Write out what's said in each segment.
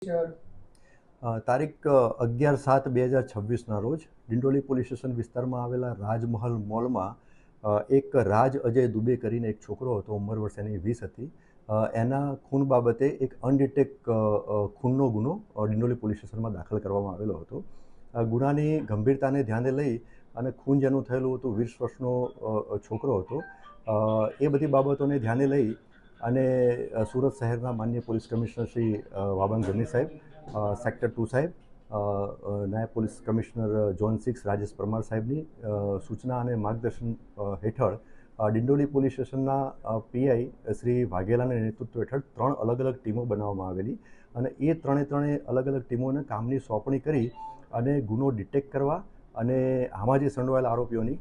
તારીખ 11/7/2026ના રોજ Dindoli police station વિસ્તારમાં આવેલા રાજમહલ મોલમાં એક રાજ અજય દુબે કરીને એક છોકરો હતો, ઉંમર વર્ષ એની 20 હતી. એના ખૂન બાબતે એક અનડિટેક ખૂનનો ગુનો ડિંડોલી પોલીસ સ્ટેશનમાં દાખલ કરવામાં આવેલો હતો. ગુનાની ગંભીરતાને ધ્યાને લઈ અને ખૂન જેનું થયેલું હતું 20 વર્ષનો છોકરો હતો. એ બધી બાબતોને ધ્યાને લઈ અને સુરત શહેરના માનનીય પોલીસ કમિશનર શ્રી વાબાંગ ગની સાહેબ, સેક્ટર 2 સાહેબ, નાયબ police commissioner zone 6 Rajesh Parmar સાહેબની સૂચના અને માર્ગદર્શન હેઠળ ડિંડોલી પોલીસ સ્ટેશનના પીઆઈ શ્રી વાઘેલાના નેતૃત્વ હેઠળ 3 અલગ અલગ ટીમો બનાવવામાં આવેલી અને એ ત્રણે અલગ અલગ ટીમોને કામની સોંપણી કરી અને ગુનો ડિટેક્ટ કરવા અને આમાં જે સંડોવાયેલા આરોપીઓની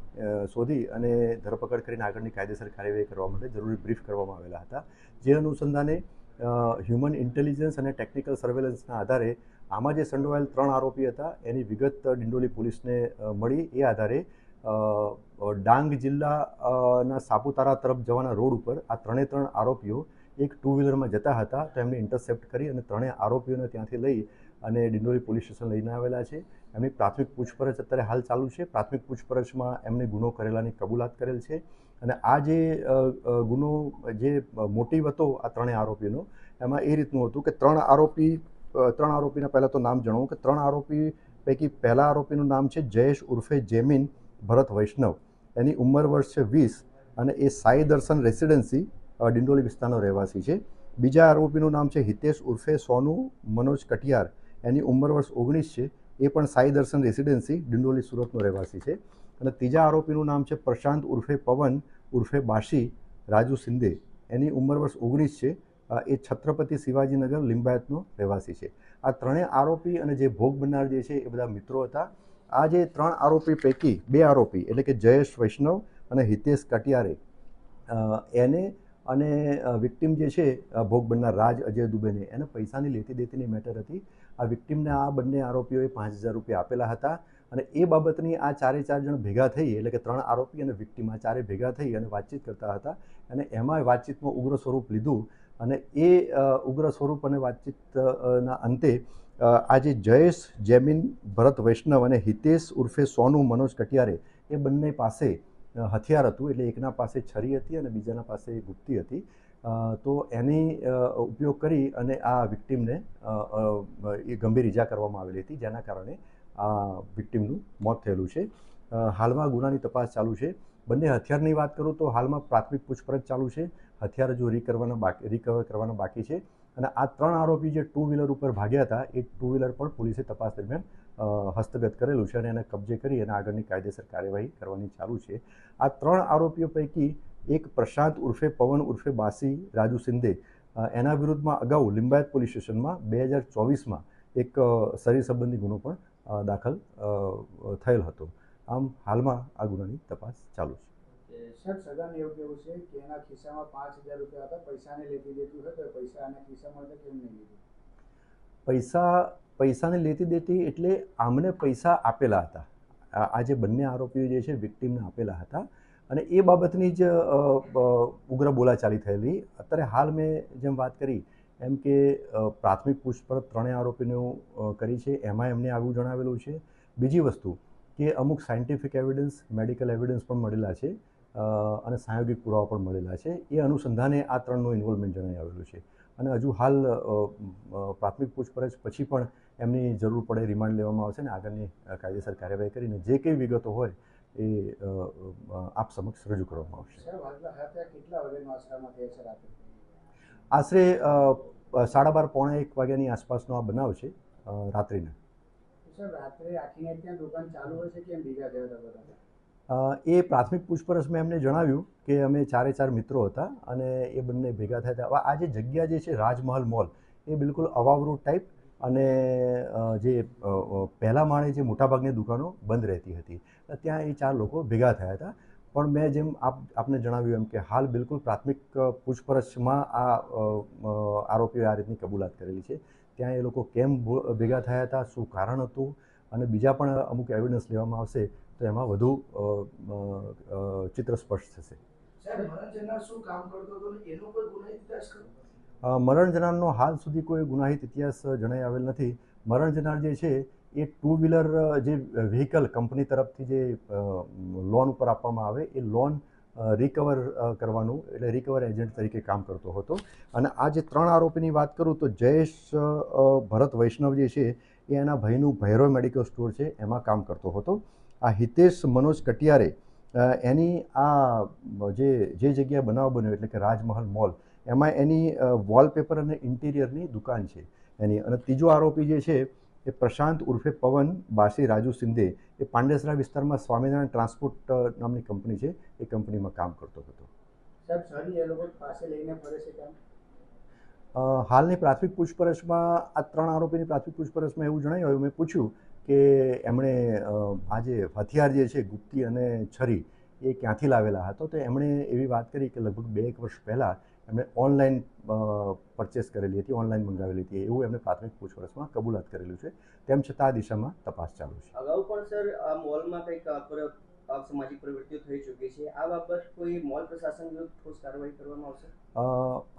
શોધી અને ધરપકડ કરીને આગળની કાયદેસર કાર્યવાહી કરવા માટે જરૂરી બ્રીફ કરવામાં આવેલા હતા. જે અનુસંધાને હ્યુમન ઇન્ટેલિજન્સ અને ટેકનિકલ સર્વેલન્સના આધારે આમાં જે સંડોવાયેલ 3 આરોપી હતા એની વિગત ડિંડોલી પોલીસને મળી. એ આધારે ડાંગ જિલ્લાના સાપુતારા તરફ જવાના રોડ ઉપર આ 3 આરોપીઓ એક 2 વ્હીલરમાં જતા હતા, તો એમને ઇન્ટરસેપ્ટ કરી અને 3 આરોપીઓને ત્યાંથી લઈ અને ડિંડોલી પોલીસ સ્ટેશન લઈને આવેલા છે. એમની પ્રાથમિક પૂછપરછ અત્યારે હાલ ચાલુ છે. પ્રાથમિક પૂછપરછમાં એમને ગુનો કરેલાની કબૂલાત કરેલ છે અને આ જે ગુનો જે મોટિવ હતો આ 3 આરોપીનો, એમાં એ રીતનું હતું કે 3 આરોપીના પહેલાં તો નામ જણાવું કે 3 આરોપી પૈકી પહેલા આરોપીનું નામ છે જયેશ ઉર્ફે જેમિન ભરત વૈષ્ણવ. એની ઉંમર વર્ષ છે 20 અને એ સાઈ દર્શન રેસિડેન્સી ડિંડોલી વિસ્તારનો રહેવાસી છે. બીજા આરોપીનું નામ છે હિતેશ ઉર્ફે સોનુ મનોજ કટિયાર. એની ઉંમર વર્ષ 19 છે. એ પણ સાઈ દર્શન રેસિડેન્સી ડિંડોલી સુરતનો રહેવાસી છે. અને ત્રીજા આરોપીનું નામ છે પ્રશાંત ઉર્ફે પવન ઉર્ફે બાશી રાજુ સિંધે. એની ઉંમર વર્ષ 19 છે. એ છત્રપતિ શિવાજીનગર લિંબાયતનો રહેવાસી છે. આ 3 આરોપી અને જે ભોગ બનનાર જે છે એ બધા મિત્રો હતા. આ જે 3 આરોપી પૈકી 2 આરોપી એટલે કે જયેશ વૈષ્ણવ અને હિતેશ કટિયારે એને અને વિક્ટિમ જે છે ભોગ બનનાર રાજ અજય દુબેને એને પૈસાની લેતી દેતીની મેટર હતી. આ વિક્ટિમને આ બંને આરોપીઓએ 5,000 રૂપિયા આપેલા હતા અને એ બાબતની આ 4 જણ ભેગા થઈ એટલે કે 3 આરોપી અને વિક્ટિમ આ 4 ભેગા થઈ અને વાતચીત કરતા હતા અને એમાં વાતચીતમાં ઉગ્ર સ્વરૂપ લીધું અને એ ઉગ્ર સ્વરૂપ અને વાતચીતના અંતે આજે જયેશ જેમિન ભરત વૈષ્ણવ અને હિતેશ ઉર્ફે સોનુ મનોજ કટિયારે એ બંને પાસે હથિયાર હતું. એટલે એકના પાસે છરી હતી અને બીજાના પાસે ગુપ્તી હતી. તો એની ઉપયોગ કરી અને આ વિક્ટિમને એ ગંભીર ઈજા કરવામાં આવેલી હતી, જેના કારણે આ વિક્ટિમનું મોત થયેલું છે. હાલમાં ગુનાની તપાસ ચાલુ છે. બંને હથિયારની વાત કરું તો હાલમાં પ્રાથમિક પૂછપરછ ચાલુ છે. હથિયાર જો રિકવર કરવાના બાકી છે અને આ 3 આરોપી જે 2 વ્હીલર ઉપર ભાગ્યા હતા એ 2 વ્હીલર પણ પોલીસે તપાસ દરમિયાન હસ્તગત કરેલું છે અને એને કબજે કરી અને આગળની કાયદેસર કાર્યવાહી કરવાની ચાલુ છે. આ 3 આરોપીઓ પૈકી એક પ્રશાંત ઉર્ફે પવન ઉર્ફે બાસી રાજુ સિંધે, એના વિરુદ્ધમાં અગાઉ લિંબાયત પોલીસ સ્ટેશનમાં 2024માં એક શરીર સંબંધી ગુનો પણ દાખલ થયેલ હતો. આમ હાલમાં આ ગુનાની તપાસ ચાલુ છે. સર, સગાને એવું કેવું છે કે એના ખિસ્સામાં 5,000 રૂપિયા હતા, પૈસાને લેતી દેતી હોય તો પૈસા એના ખિસ્સામાં હતા, કેમ નહીં લીધું? પૈસાને લેતી દેતી એટલે આમને પૈસા આપેલા હતા. આ જે બંને આરોપીઓ જે છે વિક્ટિમને આપેલા હતા અને એ બાબતની જ ઉગ્ર બોલાચાલી થયેલી. અત્યારે હાલ મેં જેમ વાત કરી એમ કે પ્રાથમિક પૂછપરછ 3 આરોપીનું કરી છે, એમાં એમને આવું જણાવેલું છે. બીજી વસ્તુ કે અમુક સાયન્ટિફિક એવિડન્સ, મેડિકલ એવિડન્સ પણ મળેલા છે અને સાયોગિક પુરાવા પણ મળેલા છે. એ અનુસંધાને આ 3નું ઇન્વોલ્વમેન્ટ જણાઈ આવેલું છે અને હજુ હાલ પ્રાથમિક પૂછપરછ પછી પણ એમની જરૂર પડે રિમાન્ડ લેવામાં આવશે અને આગળની કાયદેસર કાર્યવાહી કરીને જે કંઈ વિગતો હોય એ આપ સમક્ષ રજૂ કરવામાં આવશે. આશરે 12:30 પોણા 1 વાગ્યાની આસપાસનો આ બનાવ છે રાત્રિના. એ પ્રાથમિક પૂછપરછ મેં એમને જણાવ્યું કે અમે 4 મિત્રો હતા અને એ બંને ભેગા થયા હતા. આ જે જગ્યા જે છે રાજમહલ મોલ એ બિલકુલ અવાવરૂ ટાઈપ અને જે પહેલા માળે જે મોટાભાગની દુકાનો બંધ રહેતી હતી, ત્યાં એ 4 લોકો ભેગા થયા હતા. પણ મેં જેમ આપને જણાવ્યું એમ કે હાલ બિલકુલ પ્રાથમિક પૂછપરછમાં આ આરોપીઓએ આ રીતની કબૂલાત કરેલી છે. ત્યાં એ લોકો કેમ ભેગા થયા હતા, શું કારણ હતું અને બીજા પણ અમુક એવિડન્સ લેવામાં આવશે તો એમાં વધુ ચિત્ર સ્પષ્ટ થશે. મરણ જનારનો હાલ સુધી કોઈ ગુનાહિત ઇતિહાસ જણાઈ આવેલ નથી. મરણ જનાર જે છે એ ટુ વ્હીલર જે વ્હીકલ કંપની તરફથી જે લોન ઉપર આપવામાં આવે એ લોન રિકવર કરવાનું એટલે રિકવર એજન્ટ તરીકે કામ કરતો હતો. અને આ જે 3 આરોપીની વાત કરું તો જયેશ ભરત વૈષ્ણવ જે છે એ એના ભાઈનું ભૈરવ મેડિકલ સ્ટોર છે એમાં કામ કરતો હતો. આ હિતેશ મનોજ કટિયારે એની આ જે જગ્યાએ બનાવ બન્યો એટલે કે રાજમહલ મોલ એમાં એની વોલપેપર અને ઇન્ટિરિયરની દુકાન છે એની. અને ત્રીજો આરોપી જે છે એ પ્રશાંત ઉર્ફે પવન બાસી રાજુ સિંધે એ પાંડેસરા વિસ્તારમાં સ્વામિનારાયણ ટ્રાન્સપોર્ટ નામની કંપની છે એ કંપનીમાં કામ કરતો હતો. સાહેબ છરી એ લોકો પાસે લઈને ફરે છે કેમ? હાલની પ્રાથમિક પૂછપરછમાં આ 3 આરોપીની પ્રાથમિક પૂછપરછમાં એવું જણાયું, મેં પૂછ્યું કે એમણે આ જે હથિયાર જે છે ગુપ્તી અને છરી એ ક્યાંથી લાવેલા હતો, તો એમણે એવી વાત કરી કે લગભગ 2-1 વર્ષ પહેલાં એમણે ઓનલાઈન પરચેસ કરેલી હતી, ઓનલાઈન મંગાવેલી હતી એવું એમણે પ્રાથમિક પૂછપરછમાં કબૂલાત કરેલું છે. તેમ છતાં આ દિશામાં તપાસ ચાલુ છે. અગાઉ પણ સર આ મોલમાં કંઈક અસામાજિક પ્રવૃત્તિઓ થઈ ચૂકી છે. આ બાબત કોઈ મોલ પ્રશાસન વિરુદ્ધ ઠોસ કાર્યવાહી કરવામાં આવશે?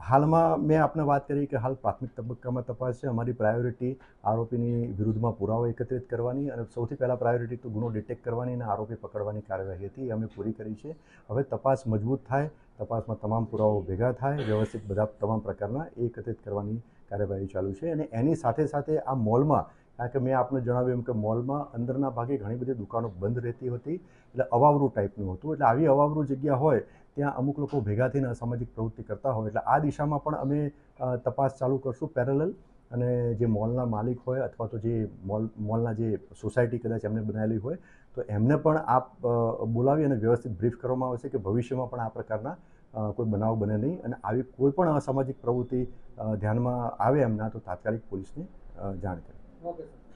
હાલમાં મેં આપને વાત કરી કે હાલ પ્રાથમિક તબક્કામાં તપાસ છે. અમારી પ્રાયોરિટી આરોપીની વિરુદ્ધમાં પુરાવા એકત્રિત કરવાની અને સૌથી પહેલાં પ્રાયોરિટી તો ગુનો ડિટેક્ટ કરવાની અને આરોપી પકડવાની કાર્યવાહી હતી એ અમે પૂરી કરી છે. હવે તપાસ મજબૂત થાય, તપાસમાં તમામ પુરાવાઓ ભેગા થાય, વ્યવસ્થિત બધા તમામ પ્રકારના એકત્રિત કરવાની કાર્યવાહી ચાલુ છે. અને એની સાથે સાથે આ મોલમાં, કારણ કે મેં આપને જણાવ્યું એમ કે મોલમાં અંદરના ભાગે ઘણી બધી દુકાનો બંધ રહેતી હતી એટલે અવાવરું ટાઈપનું હતું. એટલે આવી અવાવરું જગ્યા હોય ત્યાં અમુક લોકો ભેગા થઈને અસામાજિક પ્રવૃત્તિ કરતા હોય એટલે આ દિશામાં પણ અમે તપાસ ચાલુ કરશું પેરેલલ. અને જે મોલના માલિક હોય અથવા તો જે મોલના જે સોસાયટી કદાચ એમને બનાવેલી હોય તો એમને પણ બોલાવી અને વ્યવસ્થિત બ્રીફ કરવામાં આવશે કે ભવિષ્યમાં પણ આ પ્રકારના કોઈ બનાવ બને નહીં અને આવી કોઈ પણ અસામાજિક પ્રવૃત્તિ ધ્યાનમાં આવે એમના તો તાત્કાલિક પોલીસને જાણ કરે. Okay sir.